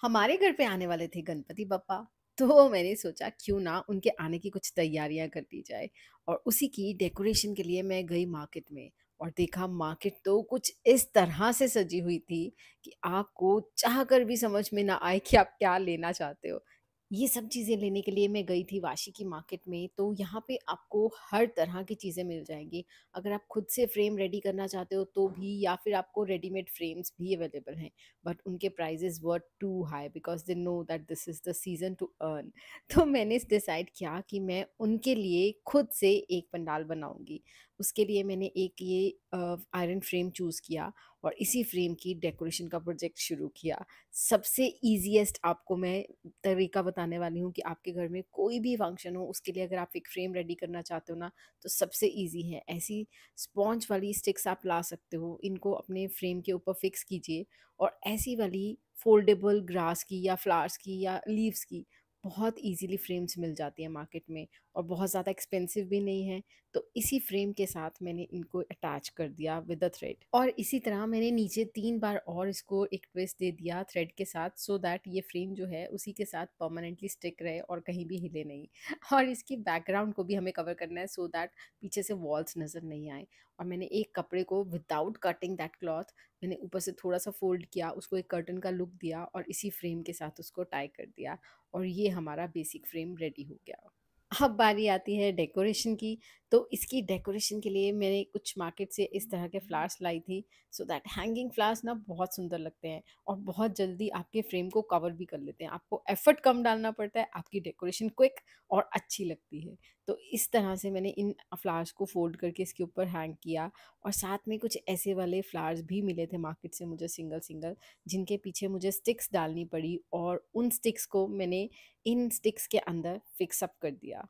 हमारे घर पे आने वाले थे गणपति बप्पा। तो मैंने सोचा क्यों ना उनके आने की कुछ तैयारियां कर ली जाए। और उसी की डेकोरेशन के लिए मैं गई मार्केट में। और देखा मार्केट तो कुछ इस तरह से सजी हुई थी कि आपको चाह कर भी समझ में ना आए कि आप क्या लेना चाहते हो। ये सब चीज़ें लेने के लिए मैं गई थी वाशी की मार्केट में, तो यहाँ पे आपको हर तरह की चीज़ें मिल जाएंगी। अगर आप खुद से फ्रेम रेडी करना चाहते हो तो भी, या फिर आपको रेडीमेड फ्रेम्स भी अवेलेबल हैं। बट उनके prices were too high because they know that this is the season to earn. तो मैंने डिसाइड किया कि मैं उनके लिए खुद से एक पंडाल बनाऊंगी। उसके लिए मैंने एक ये आयरन फ्रेम चूज़ किया और इसी फ्रेम की डेकोरेशन का प्रोजेक्ट शुरू किया। सबसे ईजीएस्ट आपको मैं तरीका बताने वाली हूँ कि आपके घर में कोई भी फंक्शन हो, उसके लिए अगर आप एक फ्रेम रेडी करना चाहते हो ना, तो सबसे ईजी है। ऐसी स्पॉन्ज वाली स्टिक्स आप ला सकते हो, इनको अपने फ्रेम के ऊपर फिक्स कीजिए। और ऐसी वाली फोल्डेबल ग्रास की या फ्लावर्स की या लीव्स की बहुत इजीली फ्रेम्स मिल जाती हैं मार्केट में, और बहुत ज़्यादा एक्सपेंसिव भी नहीं है। तो इसी फ्रेम के साथ मैंने इनको अटैच कर दिया विद द थ्रेड, और इसी तरह मैंने नीचे 3 बार और इसको एक ट्विस्ट दे दिया थ्रेड के साथ, सो दैट ये फ्रेम जो है उसी के साथ परमानेंटली स्टिक रहे और कहीं भी हिले नहीं। और इसकी बैकग्राउंड को भी हमें कवर करना है सो दैट पीछे से वॉल्स नज़र नहीं आए। और मैंने एक कपड़े को विदाउट कटिंग दैट क्लॉथ, मैंने ऊपर से थोड़ा सा फोल्ड किया, उसको एक कर्टन का लुक दिया और इसी फ्रेम के साथ उसको टाई कर दिया। और ये हमारा बेसिक फ्रेम रेडी हो गया। अब बारी आती है डेकोरेशन की। तो इसकी डेकोरेशन के लिए मैंने कुछ मार्केट से इस तरह के फ्लावर्स लाई थी, सो दैट हैंगिंग फ्लावर्स ना बहुत सुंदर लगते हैं और बहुत जल्दी आपके फ्रेम को कवर भी कर लेते हैं। आपको एफर्ट कम डालना पड़ता है, आपकी डेकोरेशन क्विक और अच्छी लगती है। तो इस तरह से मैंने इन फ्लावर्स को फोल्ड करके इसके ऊपर हैंग किया। और साथ में कुछ ऐसे वाले फ्लावर्स भी मिले थे मार्केट से मुझे सिंगल सिंगल, जिनके पीछे मुझे स्टिक्स डालनी पड़ी, और उन स्टिक्स को मैंने इन स्टिक्स के अंदर फिक्स अप कर दिया।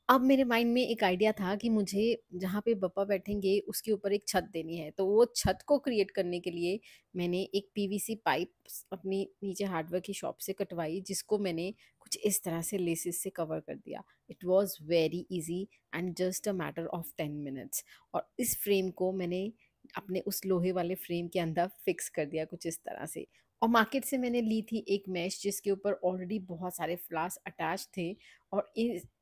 अब मेरे माइंड में एक आइडिया था कि मुझे जहाँ पे पापा बैठेंगे उसके ऊपर एक छत देनी है। तो वो छत को क्रिएट करने के लिए मैंने एक पीवीसी पाइप अपनी नीचे हार्डवेयर की शॉप से कटवाई, जिसको मैंने कुछ इस तरह से लेसेस से कवर कर दिया। It was very easy and just a matter of 10 minutes. और इस फ्रेम को मैंने अपने उस लोहे वाले फ्रेम के अंदर फिक्स कर दिया कुछ इस तरह से। और मार्केट से मैंने ली थी एक मैश जिसके ऊपर ऑलरेडी बहुत सारे फ्लावर्स अटैच थे। और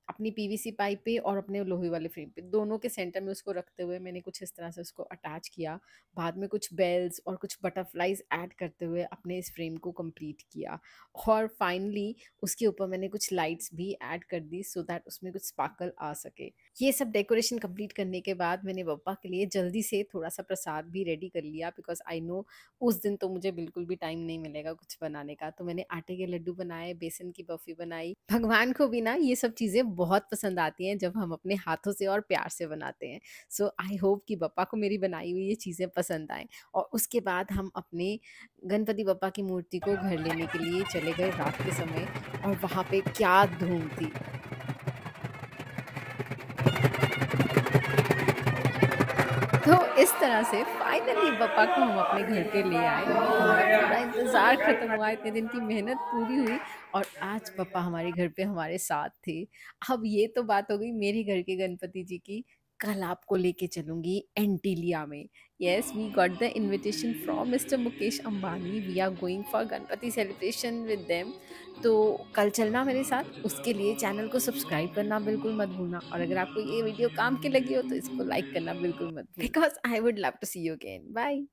अपनी पीवीसी पाइप पे और अपने लोहे वाले फ्रेम पे दोनों के सेंटर में उसको रखते हुए मैंने कुछ इस तरह से उसको अटैच किया। बाद में कुछ बेल्स और कुछ बटरफ्लाइज ऐड करते हुए अपने इस फ्रेम को कंप्लीट किया। और फाइनली उसके ऊपर मैंने कुछ लाइट्स भी ऐड कर दी सो दैट उसमें कुछ स्पार्कल आ सके। ये सब डेकोरेशन कंप्लीट करने के बाद मैंने पप्पा के लिए जल्दी से थोड़ा सा प्रसाद भी रेडी कर लिया, बिकॉज आई नो उस दिन तो मुझे बिल्कुल भी टाइम नहीं मिलेगा कुछ बनाने का। तो मैंने आटे के लड्डू बनाए, बेसन की बर्फी बनाई। भगवान को भी ना ये सब चीज़ें बहुत पसंद आती हैं जब हम अपने हाथों से और प्यार से बनाते हैं। सो आई होप कि बप्पा को मेरी बनाई हुई ये चीज़ें पसंद आएँ। और उसके बाद हम अपने गणपति बप्पा की मूर्ति को घर लेने के लिए चले गए रात के समय। और वहाँ पे क्या धूम थी! तो इस तरह से फाइनली पापा को हम अपने घर पे ले आए। हमारा पूरा इंतज़ार ख़त्म हुआ, इतने दिन की मेहनत पूरी हुई। और आज पापा हमारे घर पे हमारे साथ थे। अब ये तो बात हो गई मेरे घर के गणपति जी की। कल आपको लेके चलूँगी एंटीलिया में। Yes, we got the invitation from mister Mukesh Ambani. We are going for Ganpati celebration with them. तो कल चलना मेरे साथ। उसके लिए चैनल को सब्सक्राइब करना बिल्कुल मत भूलना, और अगर आपको ये वीडियो काम की लगी हो तो इसको लाइक करना बिल्कुल मत भूलना, because I would love to see you again. Bye.